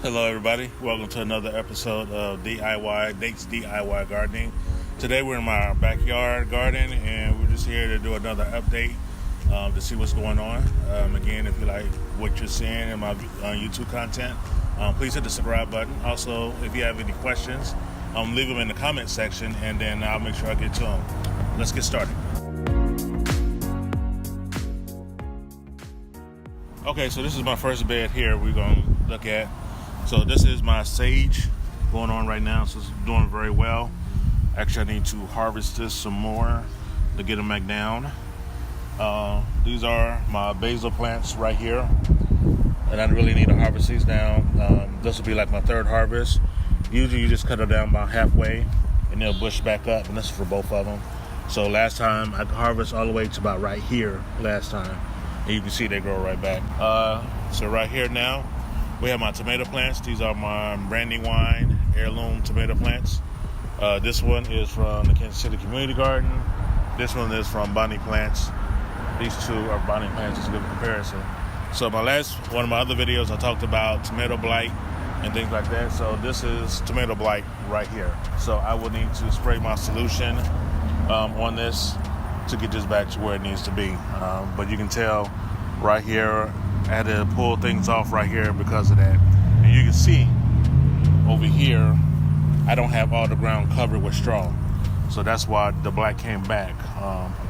Hello everybody, welcome to another episode of Nate's DIY Gardening. Today we're in my backyard garden and we're just here to do another update to see what's going on. Again, if you like what you're seeing in my YouTube content, please hit the subscribe button. Also, if you have any questions, leave them in the comment section and then I'll make sure I get to them. Let's get started. Okay, so this is my first bed here we're going to look at. So this is my sage going on right now, so it's doing very well. Actually, I need to harvest this some more to get them back down. These are my basil plants right here, and I really need to harvest these down. This will be like my third harvest. Usually you just cut them down about halfway and they'll bush back up, and this is for both of them. So last time I harvest all the way to about right here last time, and you can see they grow right back. So right here now, we have my tomato plants. These are my Brandywine heirloom tomato plants. This one is from the Kansas City Community Garden. This one is from Bonnie Plants. These two are Bonnie Plants, just a good comparison. So one of my other videos, I talked about tomato blight and things like that. So this is tomato blight right here. So I will need to spray my solution on this to get this back to where it needs to be. But you can tell right here, I had to pull things off right here because of that. And you can see over here, I don't have all the ground covered with straw. So that's why the black came back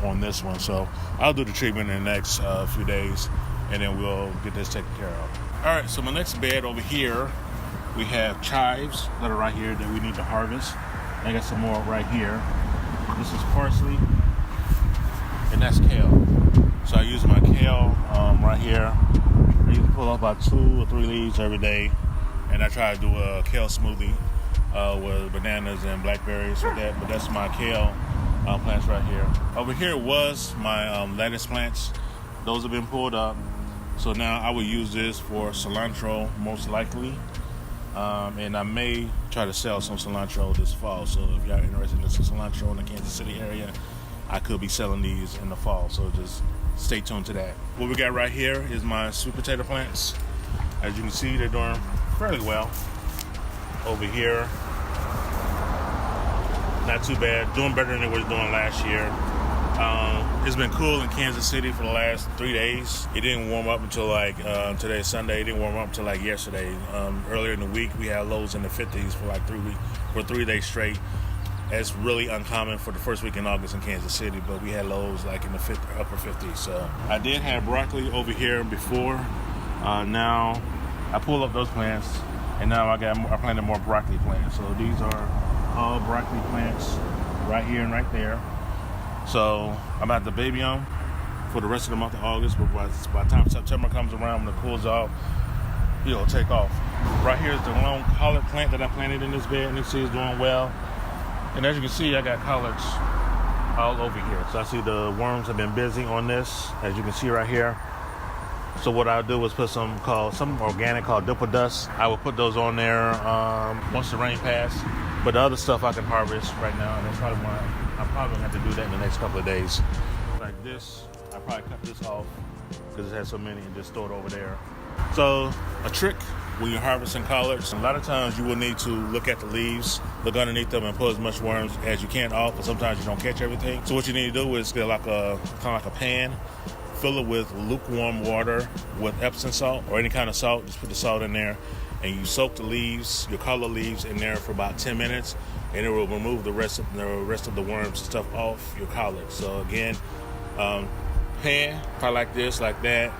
on this one. So I'll do the treatment in the next few days and then we'll get this taken care of. All right, so my next bed over here, we have chives that are right here that we need to harvest. I got some more right here. This is parsley and that's kale. So I use my kale right here. I usually pull off about 2 or 3 leaves every day, and I try to do a kale smoothie with bananas and blackberries with that. But that's my kale plants right here. Over here was my lettuce plants. Those have been pulled up. So now I will use this for cilantro most likely, and I may try to sell some cilantro this fall. So if y'all are interested in some cilantro in the Kansas City area, I could be selling these in the fall. So just stay tuned to that. What we got right here is my sweet potato plants. As you can see, they're doing fairly well. Over here, not too bad. Doing better than it was doing last year. It's been cool in Kansas City for the last 3 days. It didn't warm up until like today's Sunday. It didn't warm up until like yesterday. Earlier in the week, we had lows in the 50s for like 3 days straight. It's really uncommon for the first week in August in Kansas City, but we had lows like in the upper 50s. So I did have broccoli over here before. Now I pulled up those plants, and now I planted more broccoli plants. So these are all broccoli plants right here and right there. So I'm about to baby them for the rest of the month of August, but by the time September comes around, when it cools off, it'll take off. Right here is the long collard plant that I planted in this bed, and you see it's doing well. And as you can see, I got collards all over here. So I see the worms have been busy on this, as you can see right here. So what I'll do is put some organic called Dipple Dust. I will put those on there once the rain passes. But the other stuff I can harvest right now, and I'm probably gonna have to do that in the next couple of days. Like this, I probably cut this off because it has so many and just throw it over there. So a trick when you're harvesting collards, a lot of times you will need to look at the leaves, look underneath them, and pull as much worms as you can off, but sometimes you don't catch everything. So what you need to do is get kind of like a pan, fill it with lukewarm water with Epsom salt or any kind of salt. Just put the salt in there, and you soak the leaves, your collard leaves, in there for about 10 minutes, and it will remove the rest of the worms and stuff off your collard. So again, pan, probably like this, like that.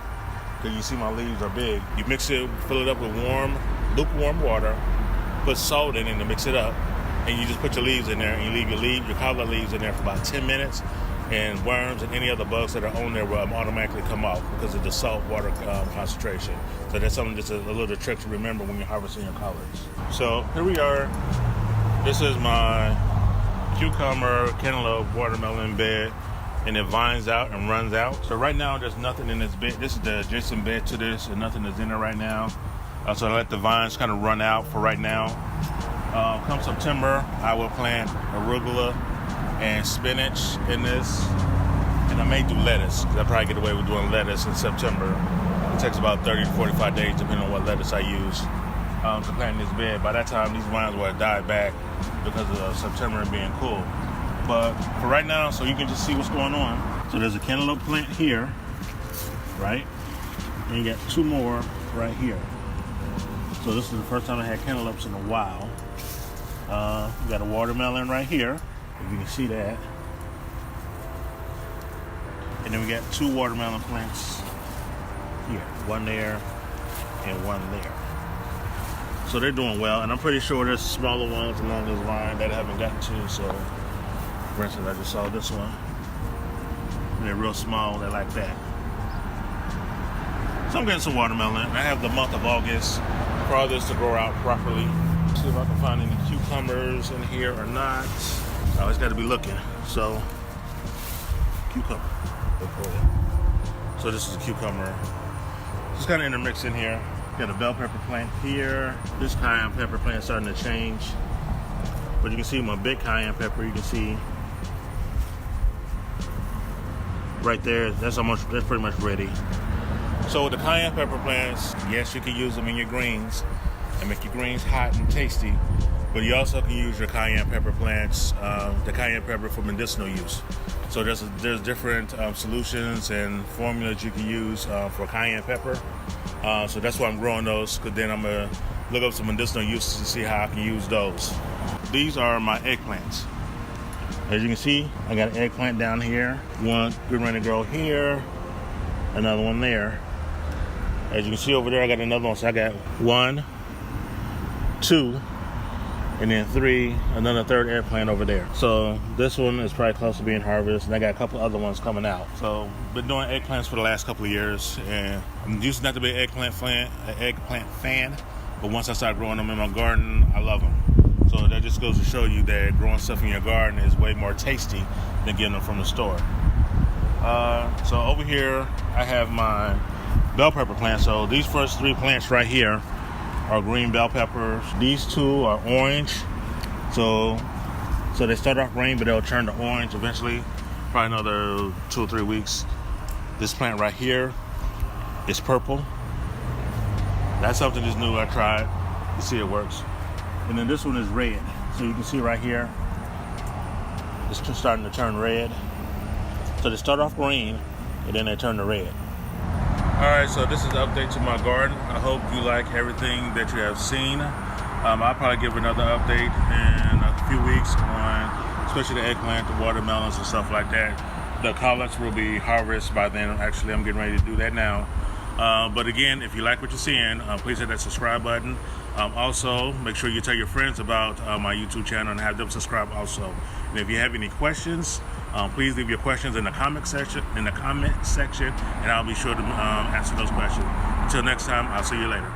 Because you see my leaves are big. You mix it, fill it up with lukewarm water, put salt in it to mix it up, and you just put your leaves in there, and you leave your collard leaves in there for about 10 minutes, and worms and any other bugs that are on there will automatically come off because of the salt water concentration. So that's something, just a little trick to remember when you're harvesting your collards. So here we are. This is my cucumber, cantaloupe, watermelon bed. And it vines out and runs out. So right now there's nothing in this bed. This is the adjacent bed to this, and nothing is in there right now. So I let the vines kind of run out for right now. Come September, I will plant arugula and spinach in this, and I may do lettuce, because I probably get away with doing lettuce in September. It takes about 30 to 45 days, depending on what lettuce I use. to plant in this bed. By that time, these vines will have died back because of September and being cool. But for right now, so you can just see what's going on. So there's a cantaloupe plant here, right? And you got two more right here. So this is the first time I had cantaloupes in a while. You got a watermelon right here, if you can see that. And then we got two watermelon plants here, one there and one there. So they're doing well, and I'm pretty sure there's smaller ones along this line that I haven't gotten to. So, for instance, I just saw this one. And they're real small, they're like that. So I'm getting some watermelon. I have the month of August for all this to grow out properly. See if I can find any cucumbers in here or not. I always got to be looking. So, cucumber. So this is a cucumber. Just kind of intermixed in here. Got a bell pepper plant here. This cayenne pepper plant is starting to change. But you can see my big cayenne pepper. You can see right there. That's pretty much ready. So with the cayenne pepper plants, yes, you can use them in your greens and make your greens hot and tasty. But you also can use your cayenne pepper plants, the cayenne pepper for medicinal use. So there's different solutions and formulas you can use for cayenne pepper. So that's why I'm growing those, because then I'm going to look up some medicinal uses to see how I can use those. These are my eggplants. As you can see, I got an eggplant down here. One getting ready to grow here, another one there. As you can see over there, I got another one. So I got 1, 2, and then 3, another third eggplant over there. So this one is probably close to being harvested, and I got a couple other ones coming out. So been doing eggplants for the last couple of years, and I'm used not to be an eggplant fan, but once I started growing them in my garden, I love them. So that just goes to show you that growing stuff in your garden is way more tasty than getting them from the store. So over here, I have my bell pepper plant. So these first 3 plants right here are green bell peppers. These 2 are orange. So they start off green, but they'll turn to orange eventually. Probably another 2 or 3 weeks. This plant right here is purple. That's something that's new I tried. You see it works. And then this one is red. So you can see right here, it's just starting to turn red. So they start off green, and then they turn to red. Alright, so this is the update to my garden. I hope you like everything that you have seen. I'll probably give another update in a few weeks on especially the eggplant, the watermelons and stuff like that. The collards will be harvested by then. Actually, I'm getting ready to do that now. But again, if you like what you're seeing, please hit that subscribe button. Also, make sure you tell your friends about my YouTube channel and have them subscribe also. And if you have any questions, please leave your questions in the comment section, and I'll be sure to answer those questions. Until next time, I'll see you later.